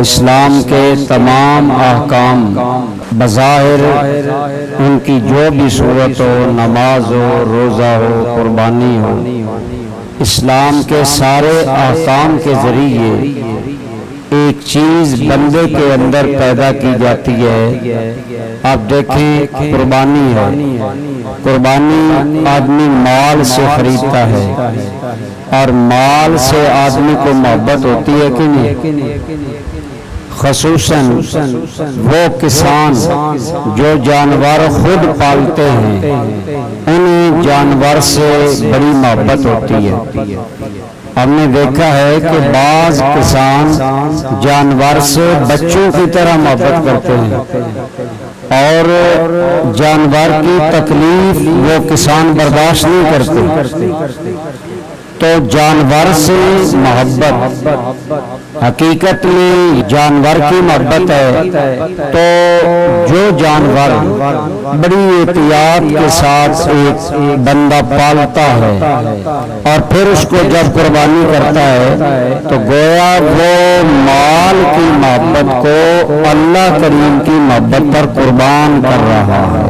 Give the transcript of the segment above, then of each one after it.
اسلام کے تمام احکام بظاہر ان کی جو بھی صورت ہو، نماز ہو، روزہ ہو، قربانی ہو، اسلام کے سارے احکام کے ذریعے ایک چیز بندے کے اندر پیدا کی جاتی ہے۔ آپ دیکھیں قربانی ہے، قربانی آدمی مال سے خریدتا ہے، اور مال سے آدمی کو محبت ہوتی ہے کہ نہیں؟ خصوصاً وہ کسان جو جانور خود پالتے ہیں، انہیں جانور سے بڑی محبت ہوتی ہے۔ ہم نے دیکھا ہے کہ بعض کسان جانور سے بچوں کی طرح محبت کرتے ہیں، اور جانور کی تکلیف وہ کسان برداشت نہیں کرتے۔ تو جانور سے محبت حقیقت میں جانور کی محبت ہے، تو جو جانور بڑی احتیاط کے ساتھ ایک بندہ پالتا ہے اور پھر اس کو جب قربانی کرتا ہے تو گویا وہ مال کی محبت کو اللہ کریم کی محبت پر قربان کر رہا ہے۔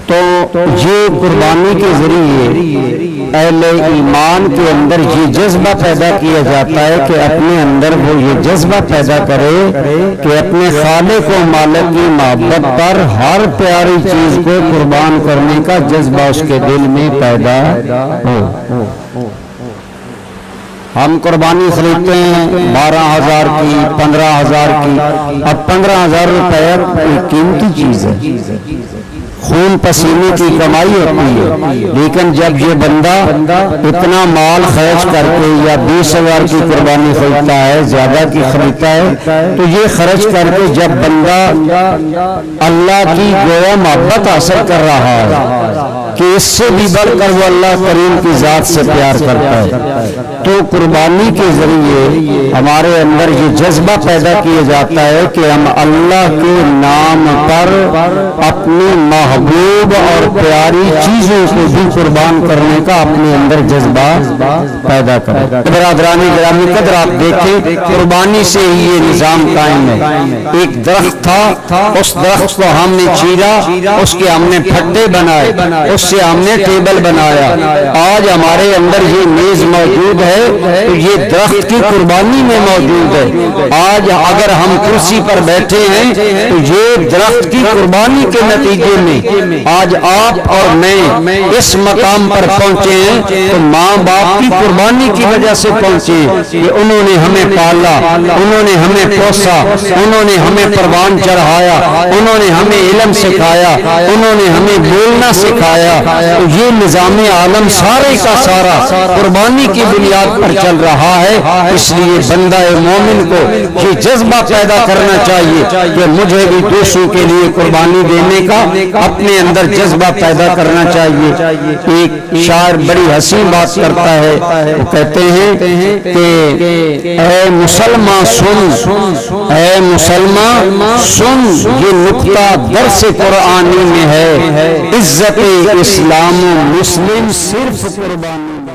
تو یہ قربانی کے ذریعے اہل ایمان کے اندر یہ جذبہ پیدا کیا جاتا ہے کہ اپنے اندر وہ یہ جذبہ پیدا کرے کہ اپنے خالق و مالک کی محبت پر ہر پیاری چیز کو قربان کرنے کا جذبہ اس کے دل میں پیدا ہو۔ ہم قربانی خریدتے ہیں 12,000 کی، 15,000 کی۔ اب 15,000 روپے قیمتی چیز ہے، خون پسینے کی کمائی ہوتی ہے، لیکن جب یہ بندہ اتنا مال خرچ کر کے یا 20,000 کی قربانی خریدتا ہے، زیادہ کی خریدتا ہے، تو یہ خرچ کر کے جب بندہ اللہ کی گویا محبت حاصل کر رہا ہے کہ اس سے بھی بڑھ کر وہ اللہ کریم کی ذات سے پیار کرتا ہے، تو قربانی کے ذریعے ہمارے اندر یہ جذبہ پیدا کیا جاتا ہے کہ ہم اللہ کے نام پر اپنی محبوب اور پیاری چیزوں کو بھی قربان کرنے کا اپنے اندر جذبہ پیدا کریں۔ برادران گرامی قدر، آپ دیکھیں قربانی سے ہی یہ نظام قائم ہے۔ ایک درخت تھا، اس درخت کو ہم نے چیرا، اس کے ہم نے پھٹے بنائے، اس سے ہم نے ٹیبل بنایا۔ آج ہمارے اندر یہ میز موجود ہے تو یہ درخت کی قربانی میں موجود ہے۔ آج اگر ہم کرسی پر بیٹھے ہیں تو یہ درخت کی قربانی کے نتیجے میں آج آپ اور میں اس مقام پر پہنچے ہیں تو ماں باپ کی قربانی کی وجہ سے پہنچے کہ انہوں نے ہمیں پالا، انہوں نے ہمیں پوسا، انہوں نے ہمیں پروان چڑھایا، انہوں نے ہمیں علم سکھایا، انہوں نے ہمیں بولنا سکھایا۔ تو یہ نظام عالم سارے کا سارا قربانی کی بنیاد پر چل رہا ہے۔ اس لیے بندہ مومن کو یہ جذبہ پیدا کرنا چاہیے کہ مجھے بھی دوسروں کے لیے قربانی دینے کا اپنے اندر جذبہ پیدا کرنا چاہیے۔ ایک شاعر بڑی حسین بات کرتا ہے، وہ کہتے ہیں کہ اے مسلمان سن، اے مسلمان سن، یہ نقطہ درس قرآنی میں ہے، عزت اسلام و مسلم صرف قربانی